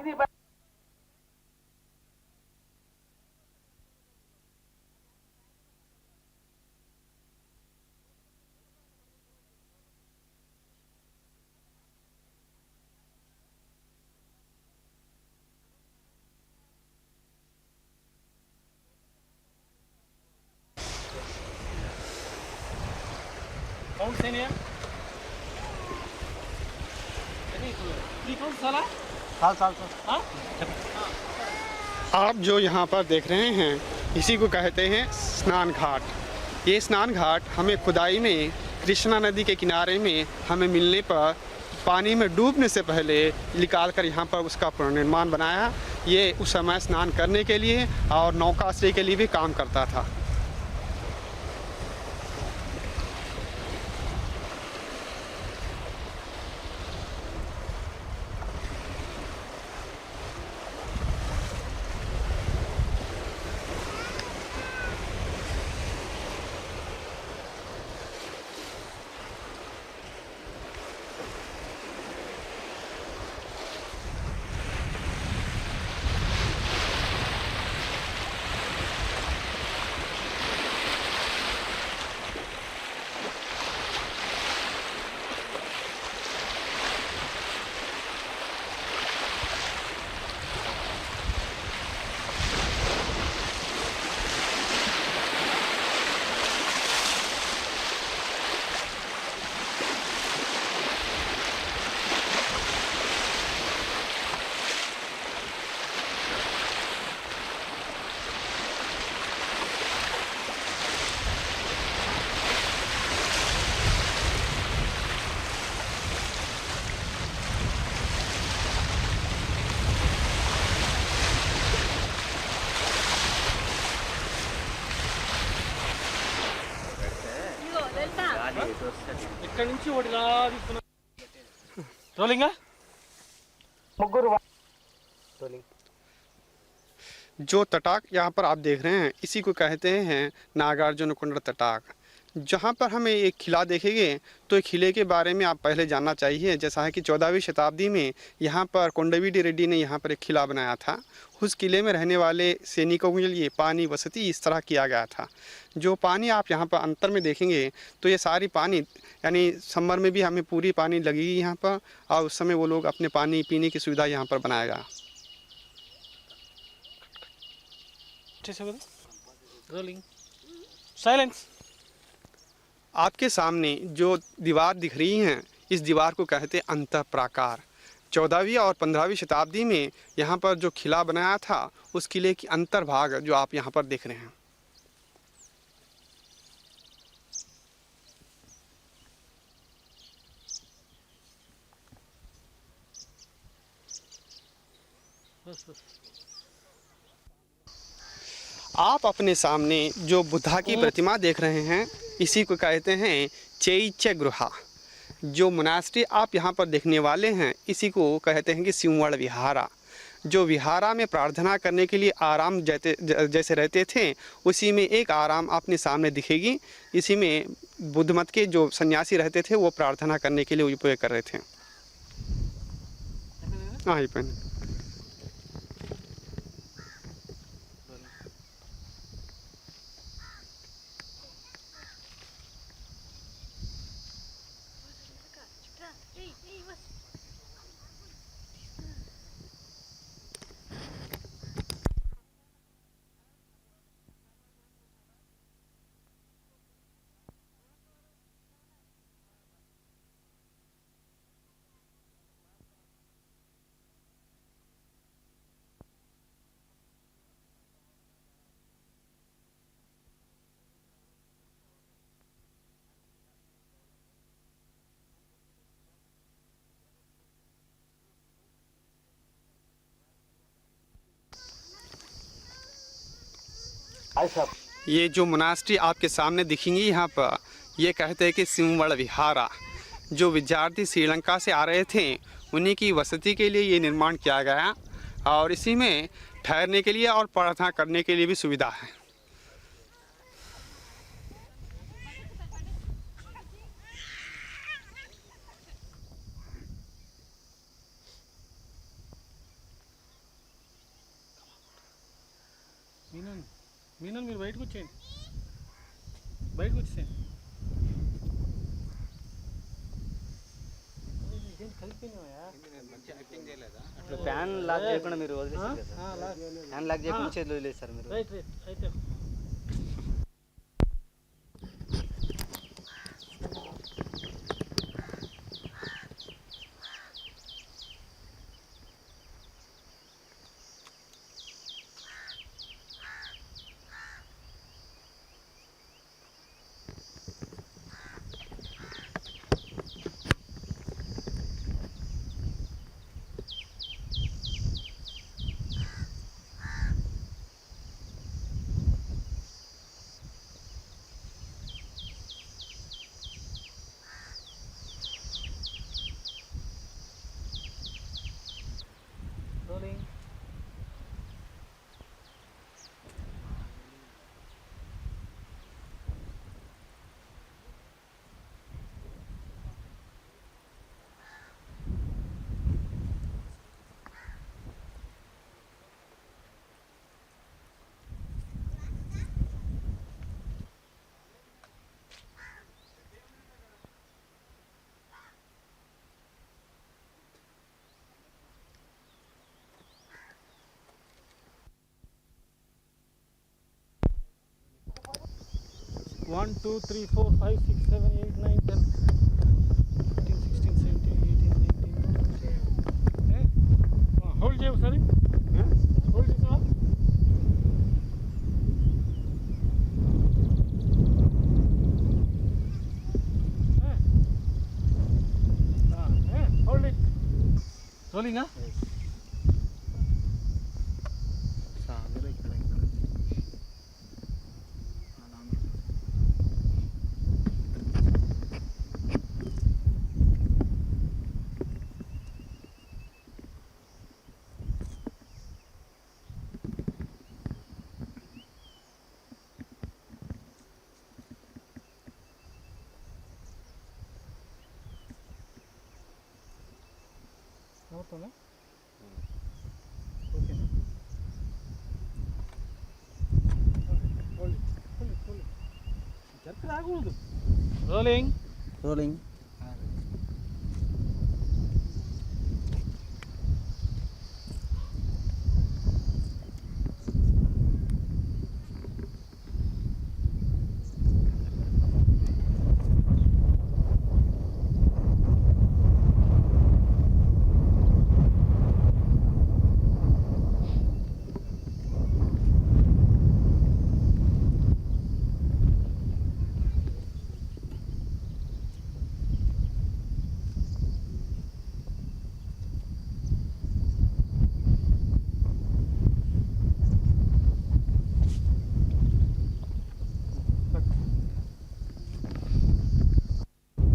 कौन से ने साल साल हाँ? आप जो यहाँ पर देख रहे हैं इसी को कहते हैं स्नान घाट। ये स्नान घाट हमें खुदाई में कृष्णा नदी के किनारे में हमें मिलने पर पानी में डूबने से पहले निकाल कर यहाँ पर उसका पुनर्निर्माण बनाया। ये उस समय स्नान करने के लिए और नौकाश्रय के लिए भी काम करता था। ఇక్కడ నుంచి ఒకటి ఇలా తీసుకున్నా రోలింగ్ जो तटाक यहाँ पर आप देख रहे हैं इसी को कहते हैं नागार्जुनकोंडा तटाक। जहाँ पर हमें एक किला देखेंगे तो एक किले के बारे में आप पहले जानना चाहिए। जैसा है कि 14वीं शताब्दी में यहाँ पर कोंडाविडी रेड्डी ने यहाँ पर एक किला बनाया था। उस किले में रहने वाले सैनिकों के लिए पानी वसति इस तरह किया गया था। जो पानी आप यहाँ पर अंतर में देखेंगे तो ये सारी पानी यानी समर में भी हमें पूरी पानी लगेगी यहाँ पर, और उस समय वो लोग अपने पानी पीने की सुविधा यहाँ पर बनाएगा। Rolling silence. आपके सामने जो दीवार दिख रही है इस दीवार को कहते हैं अंतःप्राकार। 14वीं और 15वीं शताब्दी में यहाँ पर जो किला बनाया था उस किले की अंतर्भाग जो आप यहाँ पर देख रहे हैं। आप अपने सामने जो बुद्धा की प्रतिमा देख रहे हैं इसी को कहते हैं चैत्य गुहा। जो मोनास्ट्री आप यहाँ पर देखने वाले हैं इसी को कहते हैं कि सिंहवड़ विहारा। जो विहारा में प्रार्थना करने के लिए आराम जैसे रहते थे उसी में एक आराम अपने सामने दिखेगी। इसी में बुद्ध मत के जो सन्यासी रहते थे वो प्रार्थना करने के लिए उपयोग कर रहे थे। हाँ ही पहन ये जो मोनास्ट्री आपके सामने दिखेंगी यहाँ पर ये कहते हैं कि सिंहवड़ विहारा। जो विद्यार्थी श्रीलंका से आ रहे थे उन्हीं की वसति के लिए ये निर्माण किया गया और इसी में ठहरने के लिए और प्रार्थना करने के लिए भी सुविधा है। వచ్చేయండి బయటకు వచ్చేయండి ఫ్యాన్ లాక్ చేయకుండా మీరు వదిలేసారు కదా ఫ్యాన్ లాక్ చేయకుండా చేతులు వదిలేస్తారు మీరు. రైట్ రైట్ అయితే rolling. One, two, three, four, five, six, seven, 8, 9, 10, 15, 16, 17, 18, 19, 20. Hold చేయ ఒకసారి హోల్డ్ చేసావా హోల్డ్ ఇట్ రోలింగా అవుతుందా ఓకేనా జర్క్ రాకూడదు రోలింగ్ రోలింగ్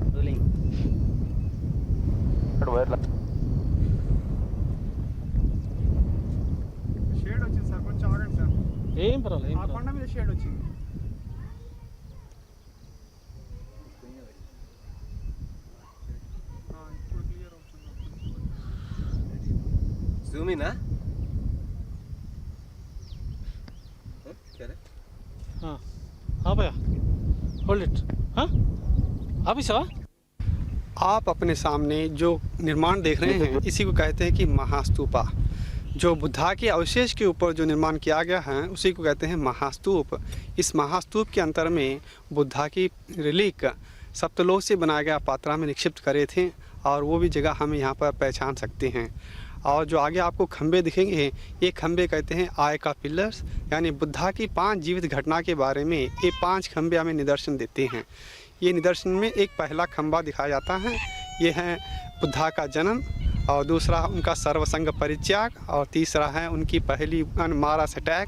రోలింగ్ షేడ్ వచ్చింది సార్, కొంచెం ఆగండి సార్. ఏం పర్వాలేదు ఆ కొండ మీద షేడ్ వచ్చింది. ఇప్పుడు క్లియర్ అవుతుంది. జూమ్ ఇన్ हाँ भैया होल्ड इट हाँ आप ही सवा आप अपने सामने जो निर्माण देख रहे हैं इसी को कहते हैं कि महास्तूपा। जो बुद्धा के अवशेष के ऊपर जो निर्माण किया गया है उसी को कहते हैं महास्तूप। इस महास्तूप के अंतर में बुद्धा की रिलीक सप्तलोक से बनाया गया पात्रा में निक्षिप्त करे थे और वो भी जगह हम यहाँ पर पहचान सकते हैं। और जो आगे आपको खंबे दिखेंगे ये खंबे कहते हैं आय का पिलर्स, यानी बुद्धा की 5 जीवित घटना के बारे में ये 5 खंबे हमें निदर्शन देते हैं। ये निदर्शन में एक पहला खंबा दिखाया जाता है, ये है बुद्धा का जन्म, और दूसरा उनका सर्वसंग परित्याग, और तीसरा है उनकी पहली मारस अटैक,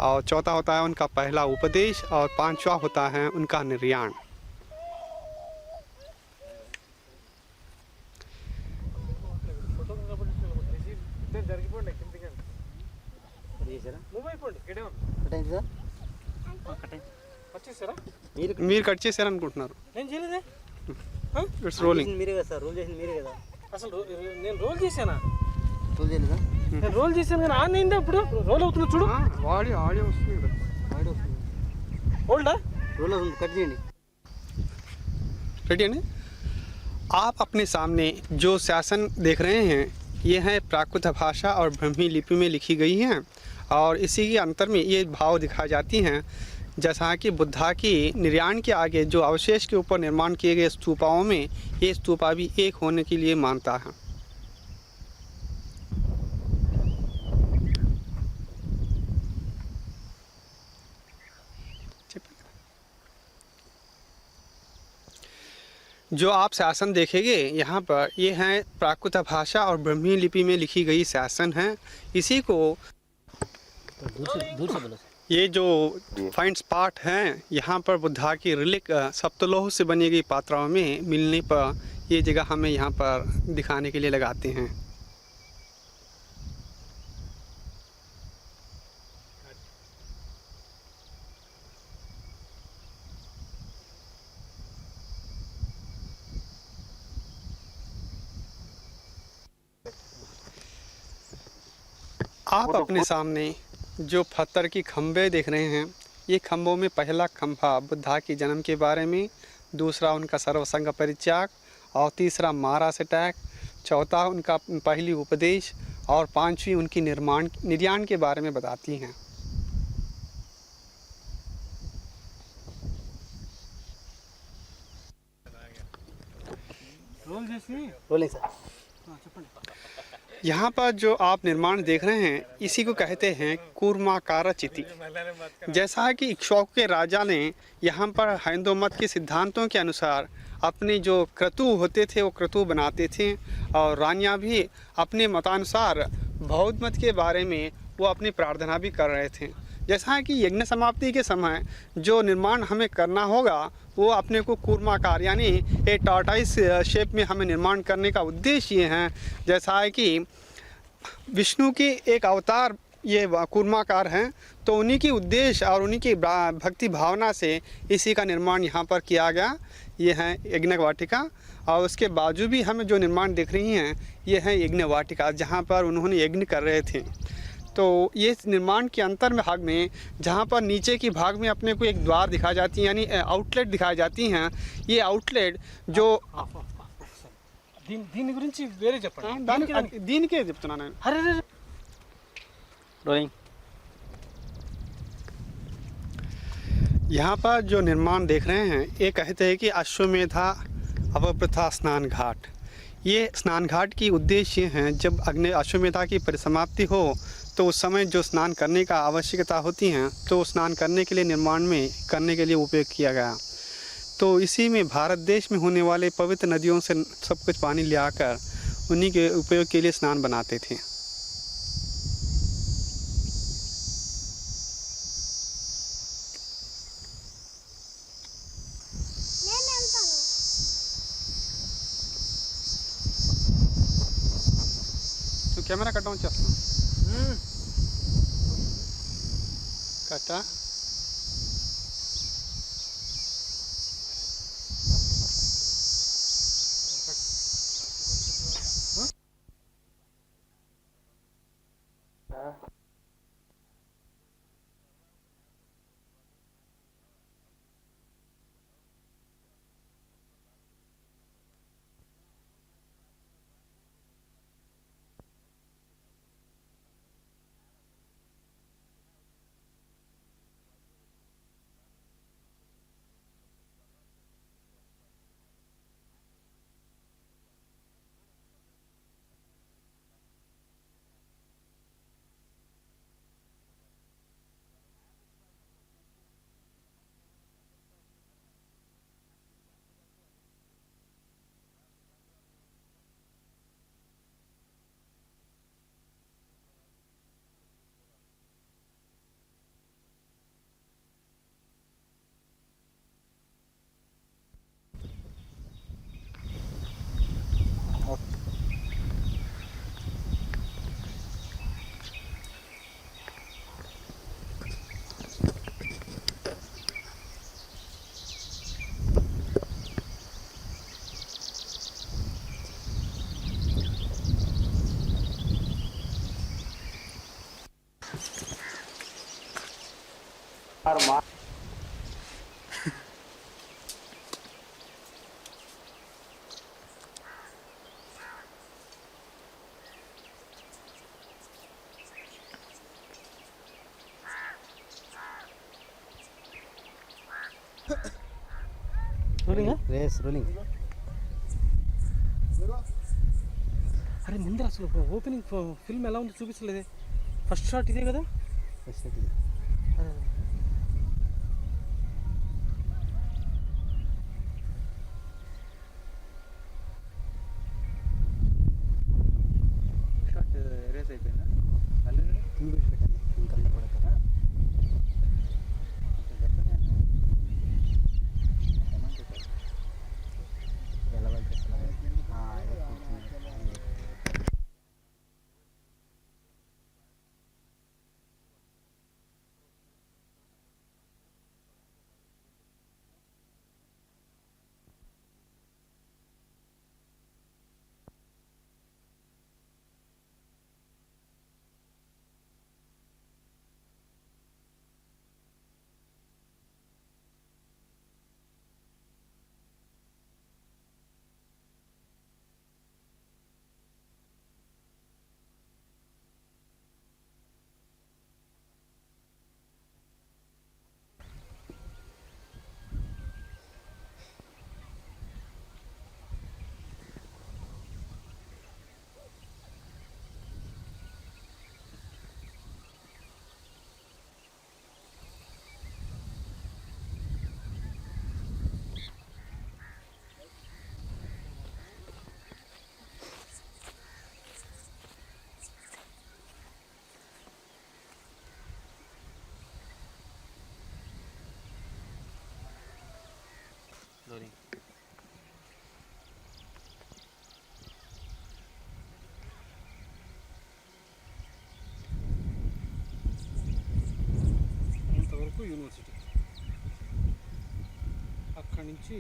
और चौथा होता है उनका पहला उपदेश, और 5वां होता है उनका निर्याण। జరిగిపోండి కిందికి మూవ్ అయిపోండి ఇక్కడే వచ్చేసారా మీరు కట్ చేశారనుకుంటున్నారు. నేను చేయలేదే ఇట్స్ రోలింగ్. మీరే కదా సార్ రోల్ చేసింది మీరే కదా. అసలు నేను రోల్ చేశానా? రోల్ చేయలేదా? నేను రోల్ చేశాను కానీ ఆన్ అయిందా ఇప్పుడు రోల్ అవుతుంది చూడు. ఆడియో వస్తుంది కదా. ఆడియో వస్తుంది. होल्ड है रोल कट చేయండి रेडी है ना? आप अपने सामने जो शासन देख रहे हैं ये है प्राकृत भाषा और ब्राह्मी लिपि में लिखी गई हैं और इसी के अंतर में ये भाव दिखाई जाती हैं जैसा कि बुद्धा की निर्याण के आगे जो अवशेष के ऊपर निर्माण किए गए स्तूपाओं में ये स्तूपा भी एक होने के लिए मानता है। जो आप शासन देखेंगे यहाँ पर ये हैं प्राकृत भाषा और ब्राह्मी लिपि में लिखी गई शासन है। इसी को दूर से बोलो ये जो फाइंड स्पॉट हैं यहाँ पर बुद्धा की रिलिक सप्तलोह से बनी गई पात्राओं में मिलने पर ये जगह हमें यहाँ पर दिखाने के लिए लगाते हैं। आप अपने सामने जो पत्थर की खंभे देख रहे हैं ये खंभों में पहला खंभा बुद्धा के जन्म के बारे में, दूसरा उनका सर्वसंग परित्याग और तीसरा महारास अटैक, चौथा उनका पहली उपदेश और पांचवी उनकी निर्याण के बारे में बताती हैं। रोल जैसी रोलिंग सर यहाँ पर जो आप निर्माण देख रहे हैं इसी को कहते हैं कूर्माकार चिति। जैसा कि इक्ष्वाकु के राजा ने यहाँ पर हिंदू मत के सिद्धांतों के अनुसार अपने जो क्रतु होते थे वो क्रतु बनाते थे और रानियाँ भी अपने मतानुसार बौद्ध मत के बारे में वो अपनी प्रार्थना भी कर रहे थे। जैसा कि यज्ञ समाप्ति के समय जो निर्माण हमें करना होगा वो अपने को कूर्माकार यानी एक टॉर्टाइस शेप में हमें निर्माण करने का उद्देश्य ये है। जैसा है कि विष्णु की एक अवतार ये कूर्माकार हैं तो उन्हीं की उद्देश्य और उन्हीं की भक्ति भावना से इसी का निर्माण यहाँ पर किया गया। ये है यज्ञ वाटिका और उसके बाजू भी हमें जो निर्माण दिख रही हैं ये है यज्ञ वाटिका जहाँ पर उन्होंने यज्ञ कर रहे थे। तो ये निर्माण के अंतर भाग में जहाँ पर नीचे की भाग में अपने को एक द्वार दिखाई जाती है यानी आउटलेट दिखाई जाती हैं। ये आउटलेट जो దీని గురించి వేరే చెప్పండి దీనికే చెప్తున్నాను నేను। అరే रोलिंग यहाँ पर जो निर्माण देख रहे हैं ये कहते हैं कि अश्वमेधा अवप्रथा स्नान घाट। ये स्नान घाट की उद्देश्य हैं जब अश्वमेधा की परिसमाप्ति हो तो उस समय जो स्नान करने का आवश्यकता होती हैं तो स्नान करने के लिए निर्माण में करने के लिए उपयोग किया गया। तो इसी में भारत देश में होने वाले पवित्र नदियों से सब कुछ पानी ले आकर उन्हीं के उपयोग के लिए स्नान बनाते थे। तो कैमरा कटाऊँ चश्मा कटा రేస్ రూలింగ్. అరే ముందర అసలు ఓపెనింగ్ ఫిల్మ్ ఎలా ఉందో చూపించలేదే. ఫస్ట్ షాట్ ఇదే కదా. అరే షాట్ రేస్ అయిపోయిందా మళ్ళీ ఇంకా పడతారా ఎలా వెళ్తారు. అంతవరకు యూనివర్సిటీ. అక్కడి నుంచి